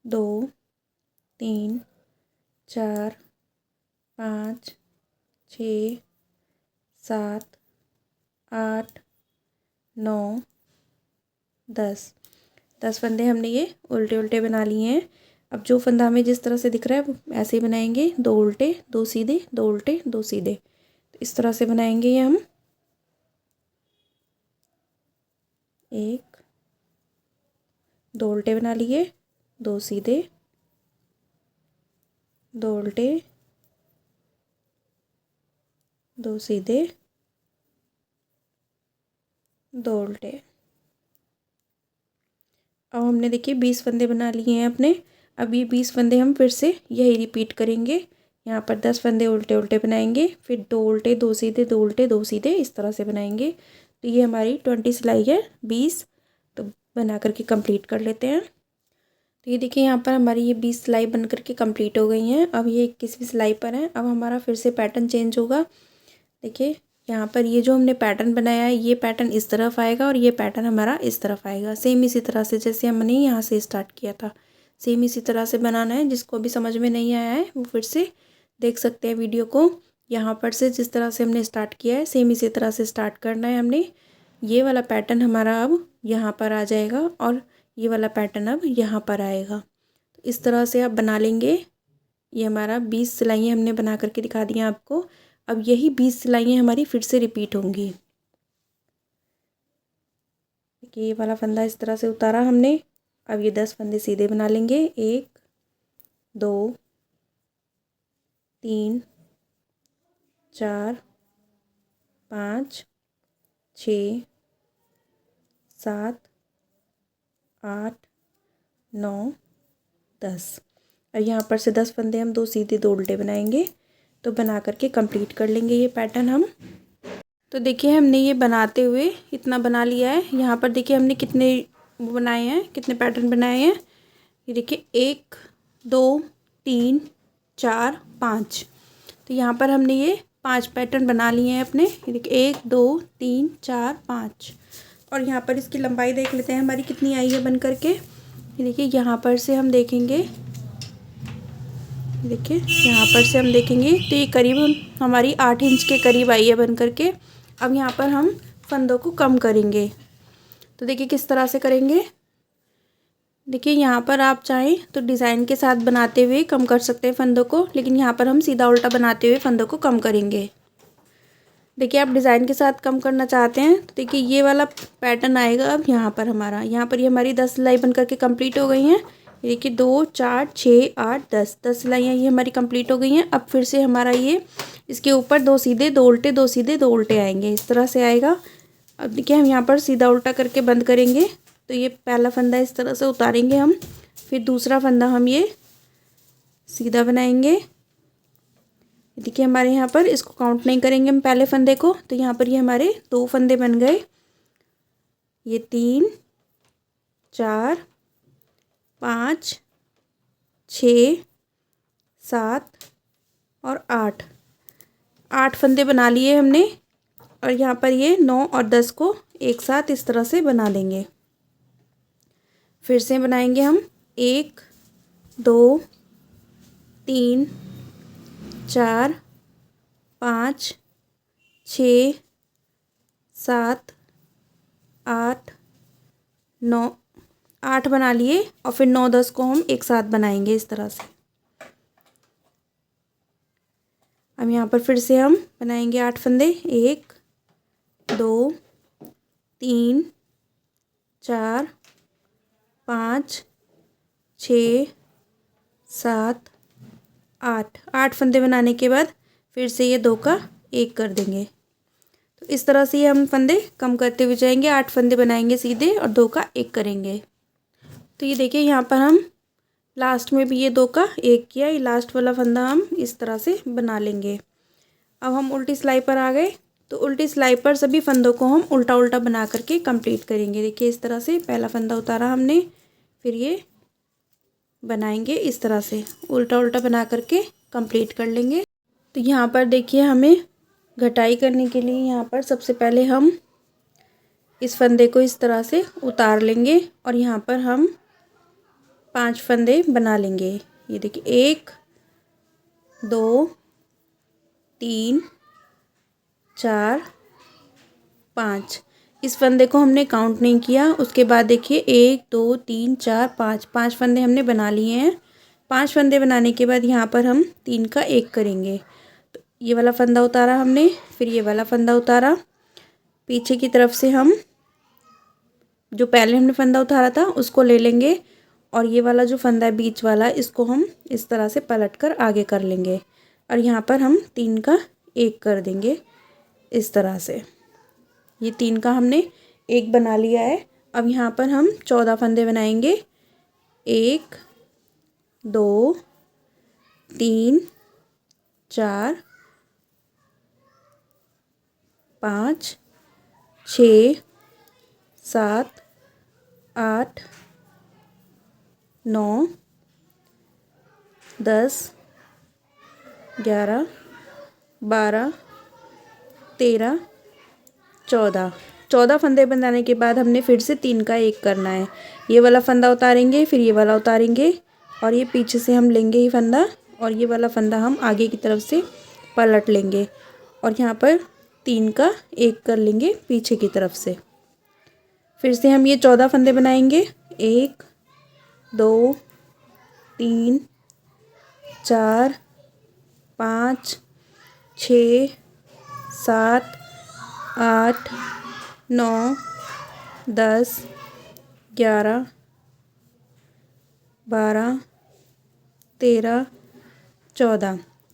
2 3 4 5 6 7 8 9 10। 10 फंदे हमने ये उल्टे उल्टे बना लिए हैं। अब जो फंदा हमें जिस तरह से दिख रहा है वो ऐसे ही बनाएंगे, 2 उल्टे 2 सीधे, 2 उल्टे 2 सीधे। तो इस तरह से बनाएंगे ये हम। 1 2 उल्टे बना लिए, 2 सीधे, 2 उल्टे 2 सीधे, 2 उल्टे। अब हमने देखिए 20 फंदे बना लिए हैं अपने। अब ये 20 फंदे हम फिर से यही रिपीट करेंगे। यहाँ पर 10 फंदे उल्टे उल्टे बनाएंगे, फिर 2 उल्टे 2 सीधे, 2 उल्टे 2 सीधे, इस तरह से बनाएंगे। तो ये हमारी 20 सिलाई है, 20। तो बना करके कंप्लीट कर लेते हैं। तो ये देखिए यहाँ पर हमारी ये 20 सिलाई बन करके कंप्लीट हो गई हैं। अब ये 21वीं सिलाई पर है। अब हमारा फिर से पैटर्न चेंज होगा। देखिए यहाँ पर ये जो हमने पैटर्न बनाया है, ये पैटर्न इस तरफ आएगा और ये पैटर्न हमारा इस तरफ आएगा। सेम इसी तरह से जैसे हमने यहाँ से स्टार्ट किया था, सेम इसी तरह से बनाना है। जिसको अभी समझ में नहीं आया है वो फिर से देख सकते हैं वीडियो को। यहाँ पर से जिस तरह से हमने स्टार्ट किया है, सेम इसी तरह से स्टार्ट करना है हमने। ये वाला पैटर्न हमारा अब यहाँ पर आ जाएगा और ये वाला पैटर्न अब यहाँ पर आएगा। तो इस तरह से आप बना लेंगे। ये हमारा 20 सिलाइयाँ हमने बना करके दिखा दी हैं आपको। अब यही 20 सिलाइयाँ हमारी फिर से रिपीट होंगी। देखिए ये वाला फंदा इस तरह से उतारा हमने। अब ये 10 फंदे सीधे बना लेंगे। 1 2 3 4 5 6 7 8 9 10। अब यहाँ पर से 10 फंदे हम 2 सीधे 2 उल्टे बनाएंगे। तो बना करके कंप्लीट कर लेंगे ये पैटर्न हम। तो देखिए हमने ये बनाते हुए इतना बना लिया है। यहाँ पर देखिए हमने कितने बनाए हैं, कितने पैटर्न बनाए हैं। ये देखिए 1 2 3 4 5। तो यहाँ पर हमने ये 5 पैटर्न बना लिए हैं अपने। ये देखिए 1 2 3 4 5। और यहाँ पर इसकी लंबाई देख लेते हैं हमारी कितनी आई है बन करके। ये देखिए यहाँ पर से हम देखेंगे, देखिए यहाँ पर से हम देखेंगे तो ये करीब हमारी 8 इंच के करीब आई है बन करके। अब यहाँ पर हम फंदों को कम करेंगे। तो देखिए किस तरह से करेंगे। देखिए यहाँ पर आप चाहें तो डिज़ाइन के साथ बनाते हुए कम कर सकते हैं फंदों को, लेकिन यहाँ पर हम सीधा उल्टा बनाते हुए फंदों को कम करेंगे। देखिए आप डिज़ाइन के साथ कम करना चाहते हैं तो देखिए ये वाला पैटर्न आएगा। अब यहाँ पर हमारा, यहाँ पर ये हमारी 10 सिलाई बन करके कंप्लीट हो गई हैं। देखिए 2 4 6 8 10, 10 सिलाइयाँ ये हमारी कंप्लीट हो गई हैं। अब फिर से हमारा ये इसके ऊपर 2 सीधे 2 उल्टे 2 सीधे 2 उल्टे आएंगे, इस तरह से आएगा। अब देखिए हम यहाँ पर सीधा उल्टा करके बंद करेंगे। तो ये पहला फंदा इस तरह से उतारेंगे हम, फिर दूसरा फंदा हम ये सीधा बनाएंगे देखिए हमारे यहाँ पर इसको काउंट नहीं करेंगे हम पहले फंदे को, तो यहाँ पर ये हमारे 2 फंदे बन गए। ये 3 4 5 6 7 और 8 फंदे बना लिए हमने। और यहाँ पर ये 9 और 10 को एक साथ इस तरह से बना लेंगे। फिर से बनाएंगे हम 1 2 3 4 5 6 7 8 9 8 बना लिए और फिर 9 10 को हम एक साथ बनाएंगे इस तरह से। अब यहाँ पर फिर से हम बनाएंगे 8 फंदे। 1 2 3 4 5 6 7 8 फंदे बनाने के बाद फिर से ये 2 का 1 कर देंगे। तो इस तरह से हम फंदे कम करते हुए जाएंगे। 8 फंदे बनाएंगे सीधे और 2 का 1 करेंगे। तो ये देखिए यहाँ पर हम लास्ट में भी ये 2 का 1 किया। ये लास्ट वाला फंदा हम इस तरह से बना लेंगे। अब हम उल्टी सिलाई पर आ गए। तो उल्टी सिलाई पर सभी फंदों को हम उल्टा उल्टा बना करके कंप्लीट करेंगे। देखिए इस तरह से पहला फंदा उतारा हमने, फिर ये बनाएंगे इस तरह से उल्टा उल्टा बना करके कंप्लीट कर लेंगे। तो यहाँ पर देखिए हमें घटाई करने के लिए यहाँ पर सबसे पहले हम इस फंदे को इस तरह से उतार लेंगे और यहाँ पर हम 5 फंदे बना लेंगे। ये देखिए 1 2 3 4 5। इस फंदे को हमने काउंट नहीं किया। उसके बाद देखिए 1 2 3 4 5 फंदे हमने बना लिए हैं। 5 फंदे बनाने के बाद यहाँ पर हम 3 का 1 करेंगे। तो ये वाला फंदा उतारा हमने, फिर ये वाला फंदा उतारा। पीछे की तरफ से हम जो पहले हमने फंदा उतारा था उसको ले लेंगे और ये वाला जो फंदा है बीच वाला, इसको हम इस तरह से पलट कर आगे कर लेंगे और यहाँ पर हम 3 का 1 कर देंगे इस तरह से। ये 3 का हमने 1 बना लिया है। अब यहाँ पर हम 14 फंदे बनाएंगे। 1 2 3 4 5 6 7 8 9 10 11 12 13 14 फंदे बनाने के बाद हमने फिर से 3 का 1 करना है। ये वाला फंदा उतारेंगे, फिर ये वाला उतारेंगे और ये पीछे से हम लेंगे ही फंदा और ये वाला फंदा हम आगे की तरफ से पलट लेंगे और यहाँ पर 3 का 1 कर लेंगे पीछे की तरफ से। फिर से हम ये 14 फंदे बनाएंगे। 1 2 3 4 5 6 7 8 9 10 11 12 13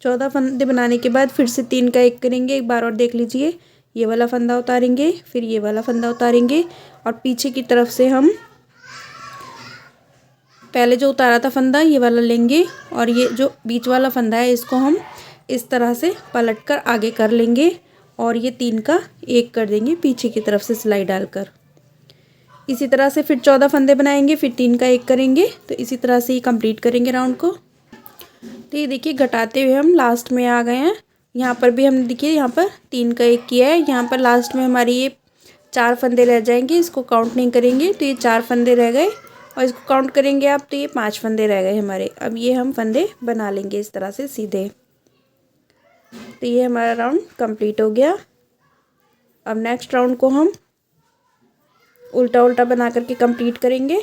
14 फंदे बनाने के बाद फिर से 3 का 1 करेंगे। एक बार और देख लीजिए, ये वाला फंदा उतारेंगे, फिर ये वाला फंदा उतारेंगे और पीछे की तरफ से हम पहले जो उतारा था फंदा ये वाला लेंगे और ये जो बीच वाला फंदा है इसको हम इस तरह से पलट कर आगे कर लेंगे और ये 3 का 1 कर देंगे पीछे की तरफ से सिलाई डालकर। इसी तरह से फिर 14 फंदे बनाएंगे, फिर 3 का 1 करेंगे। तो इसी तरह से ही कंप्लीट करेंगे राउंड को। तो ये देखिए घटाते हुए हम लास्ट में आ गए हैं। यहाँ पर भी हमने देखिए यहाँ पर 3 का 1 किया है। यहाँ पर लास्ट में हमारी ये 4 फंदे रह जाएंगे, इसको काउंट नहीं करेंगे। तो ये 4 फंदे रह गए और इसको काउंट करेंगे आप तो ये 5 फंदे रह गए हमारे। अब ये हम फंदे बना लेंगे इस तरह से सीधे। तो ये हमारा राउंड कंप्लीट हो गया। अब नेक्स्ट राउंड को हम उल्टा उल्टा बना करके कंप्लीट करेंगे।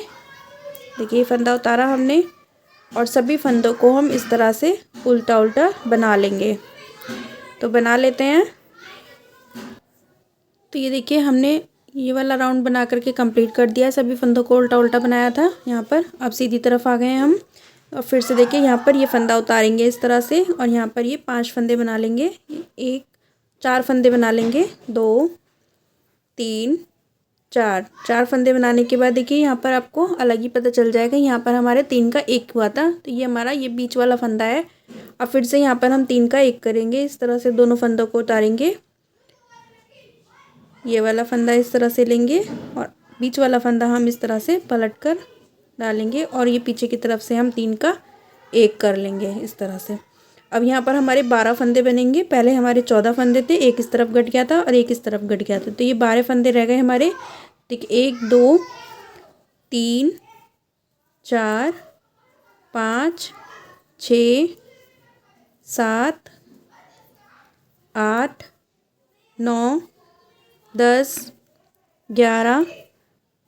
देखिए फंदा उतारा हमने और सभी फंदों को हम इस तरह से उल्टा उल्टा बना लेंगे। तो बना लेते हैं। तो ये देखिए हमने ये वाला राउंड बना करके कंप्लीट कर दिया है। सभी फंदों को उल्टा उल्टा बनाया था यहाँ पर। अब सीधी तरफ आ गए हैं हम और फिर से देखिए यहाँ पर ये फंदा उतारेंगे इस तरह से और यहाँ पर ये 5 फंदे बना लेंगे। 4 फंदे बना लेंगे। 2 3 4 फंदे बनाने के बाद देखिए यहाँ पर आपको अलग ही पता चल जाएगा। यहाँ पर हमारे 3 का 1 हुआ था। तो ये हमारा ये बीच वाला फंदा है अब फिर से यहाँ पर हम 3 का 1 करेंगे। इस तरह से दोनों फंदों को उतारेंगे। ये वाला फंदा इस तरह से लेंगे और बीच वाला फंदा हम इस तरह से पलट कर डालेंगे और ये पीछे की तरफ से हम 3 का 1 कर लेंगे इस तरह से। अब यहाँ पर हमारे 12 फंदे बनेंगे। पहले हमारे 14 फंदे थे, एक इस तरफ कट गया था और एक इस तरफ कट गया था, तो ये 12 फंदे रह गए हमारे। ठीक, 1 2 3 4 5 6 7 8 9 10 11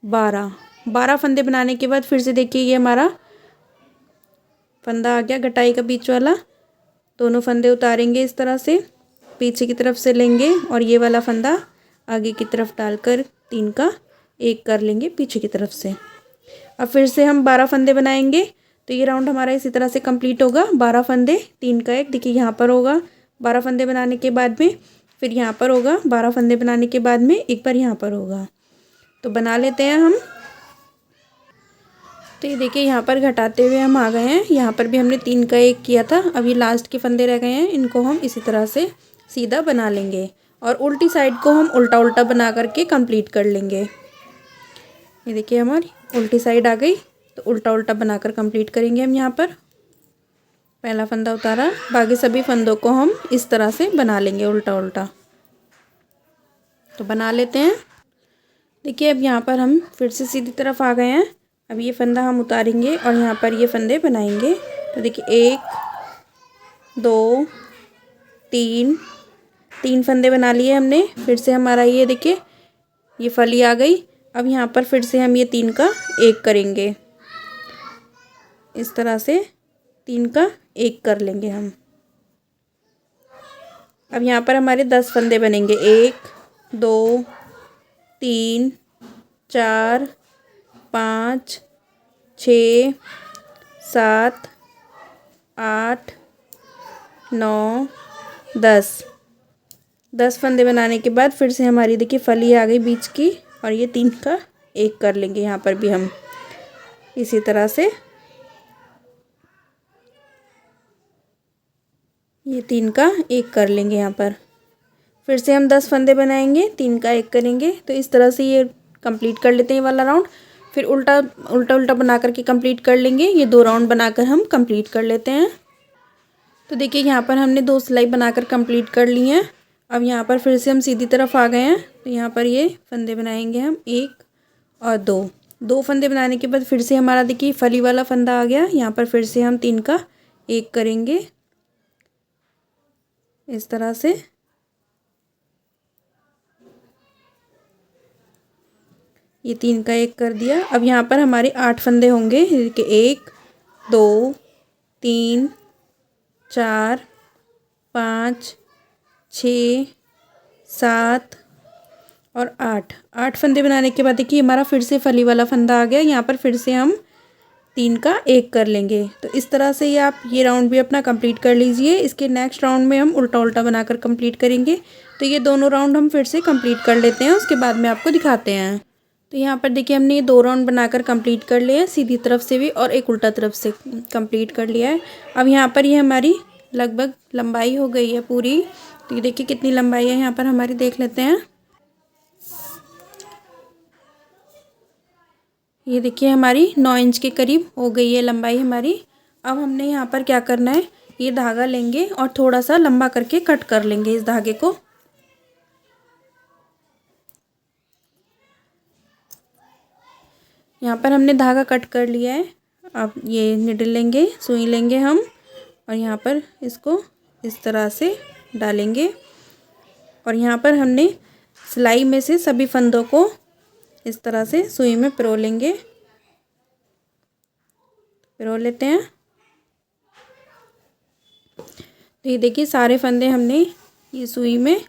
12 फंदे बनाने के बाद फिर से देखिए ये हमारा फंदा आ गया कटाई का बीच वाला। दोनों फंदे उतारेंगे इस तरह से, पीछे की तरफ से लेंगे और ये वाला फंदा आगे की तरफ डालकर 3 का 1 कर लेंगे पीछे की तरफ से। अब फिर से हम 12 फंदे बनाएंगे। तो ये राउंड हमारा इसी तरह से कंप्लीट होगा। 12 फंदे 3 का 1, देखिए यहाँ पर होगा 12 फंदे बनाने के बाद में, फिर यहाँ पर होगा 12 फंदे बनाने के बाद में, एक बार यहाँ पर होगा। तो बना लेते हैं हम। तो ये देखिए यहाँ पर घटाते हुए हम आ गए हैं। यहाँ पर भी हमने 3 का 1 किया था। अब ये लास्ट के फंदे रह गए हैं, इनको हम इसी तरह से सीधा बना लेंगे और उल्टी साइड को हम उल्टा उल्टा बना करके कंप्लीट कर लेंगे। ये देखिए हमारी उल्टी साइड आ गई, तो उल्टा उल्टा बनाकर कंप्लीट करेंगे हम। यहाँ पर पहला फंदा उतारा, बाकी सभी फंदों को हम इस तरह से बना लेंगे उल्टा उल्टा। तो बना लेते हैं। देखिए अब यहाँ पर हम फिर से सीधी तरफ आ गए हैं। अब ये फंदा हम उतारेंगे और यहाँ पर ये फंदे बनाएंगे। तो देखिए 1 2 3 फंदे बना लिए हमने। फिर से हमारा ये देखिए ये फली आ गई। अब यहाँ पर फिर से हम ये 3 का 1 करेंगे, इस तरह से 3 का 1 कर लेंगे हम। अब यहाँ पर हमारे 10 फंदे बनेंगे। 1 2 3 4 5 6 7 8 9 10 फंदे बनाने के बाद फिर से हमारी देखिए फली आ गई बीच की और ये 3 का 1 कर लेंगे। यहाँ पर भी हम इसी तरह से ये 3 का 1 कर लेंगे। यहाँ पर फिर से हम 10 फंदे बनाएंगे, 3 का 1 करेंगे। तो इस तरह से ये कंप्लीट कर लेते हैं ये वाला राउंड। फिर उल्टा उल्टा बना करके कंप्लीट कर लेंगे। ये 2 राउंड बनाकर हम कंप्लीट कर लेते हैं। तो देखिए यहाँ पर हमने 2 सिलाई बनाकर कंप्लीट कर ली हैं। अब यहाँ पर फिर से हम सीधी तरफ आ गए हैं। तो यहाँ पर ये फंदे बनाएंगे हम 1 और 2 फंदे बनाने के बाद फिर से हमारा देखिए फली वाला फंदा आ गया। यहाँ पर फिर से हम 3 का 1 करेंगे इस तरह से। ये 3 का 1 कर दिया। अब यहाँ पर हमारे 8 फंदे होंगे। 1 2 3 4 5 6 7 और 8 फंदे बनाने के बाद देखिए हमारा फिर से फली वाला फंदा आ गया। यहाँ पर फिर से हम 3 का 1 कर लेंगे। तो इस तरह से ये आप ये राउंड भी अपना कंप्लीट कर लीजिए। इसके नेक्स्ट राउंड में हम उल्टा उल्टा बनाकर कंप्लीट करेंगे। तो ये दोनों राउंड हम फिर से कंप्लीट कर लेते हैं, उसके बाद में आपको दिखाते हैं। तो यहाँ पर देखिए हमने ये 2 राउंड बनाकर कंप्लीट कर लिए हैं, सीधी तरफ से भी और एक उल्टा तरफ से कंप्लीट कर लिया है। अब यहाँ पर ये हमारी लगभग लंबाई हो गई है पूरी। तो ये देखिए कितनी लंबाई है यहाँ पर हमारी, देख लेते हैं। ये देखिए हमारी 9 इंच के करीब हो गई है लंबाई हमारी। अब हमने यहाँ पर क्या करना है, ये धागा लेंगे और थोड़ा सा लंबा करके कट कर लेंगे इस धागे को। यहाँ पर हमने धागा कट कर लिया है। अब ये निडल लेंगे, सुई लेंगे हम और यहाँ पर इसको इस तरह से डालेंगे और यहाँ पर हमने सिलाई में से सभी फंदों को इस तरह से सुई में पिरो लेंगे, पिरो लेते हैं। तो ये देखिए सारे फंदे हमने ये सुई में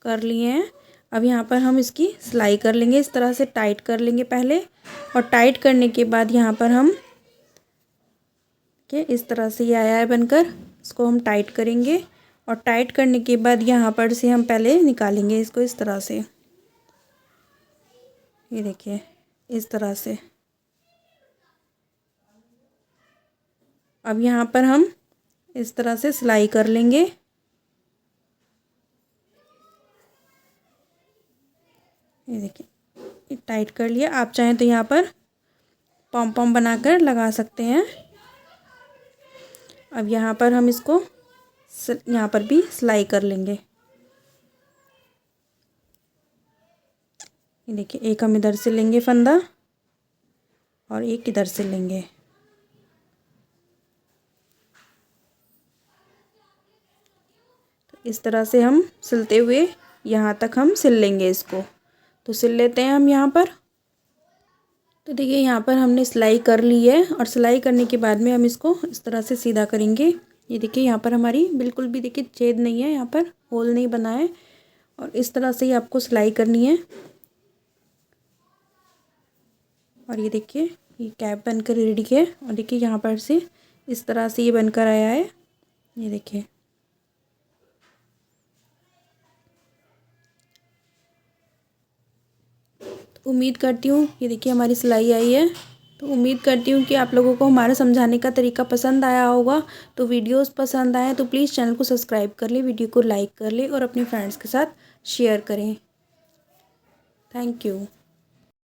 कर लिए हैं। अब यहाँ पर हम इसकी सिलाई कर लेंगे, इस तरह से टाइट कर लेंगे पहले और टाइट करने के बाद यहाँ पर हम के इस तरह से ये आया है बनकर, इसको हम टाइट करेंगे और टाइट करने के बाद यहाँ पर से हम पहले निकालेंगे इसको इस तरह से। ये देखिए इस तरह से। अब यहाँ पर हम इस तरह से सिलाई कर लेंगे। ये देखिए, ये टाइट कर लिया। आप चाहें तो यहाँ पर पॉम पॉम बनाकर लगा सकते हैं। अब यहाँ पर हम इसको यहाँ पर भी सिलाई कर लेंगे। ये देखिए, एक हम इधर से लेंगे फंदा और एक इधर से लेंगे। तो इस तरह से हम सिलते हुए यहाँ तक हम सिल लेंगे इसको। तो सिल लेते हैं हम यहाँ पर। तो देखिए, यहाँ पर हमने सिलाई कर ली है और सिलाई करने के बाद में हम इसको इस तरह से सीधा करेंगे। ये देखिए, यहाँ पर हमारी बिल्कुल भी देखिए छेद नहीं है, यहाँ पर होल नहीं बना है। और इस तरह से ही आपको सिलाई करनी है। और ये देखिए, ये कैप बनकर रेडी है। और देखिए, यहाँ पर से इस तरह से ये बनकर आया है। ये देखिए, तो उम्मीद करती हूँ, ये देखिए हमारी सिलाई आई है। तो उम्मीद करती हूँ कि आप लोगों को हमारा समझाने का तरीका पसंद आया होगा। तो वीडियोस पसंद आए तो प्लीज़ चैनल को सब्सक्राइब कर ले, वीडियो को लाइक कर ले और अपने फ्रेंड्स के साथ शेयर करें। Thank you.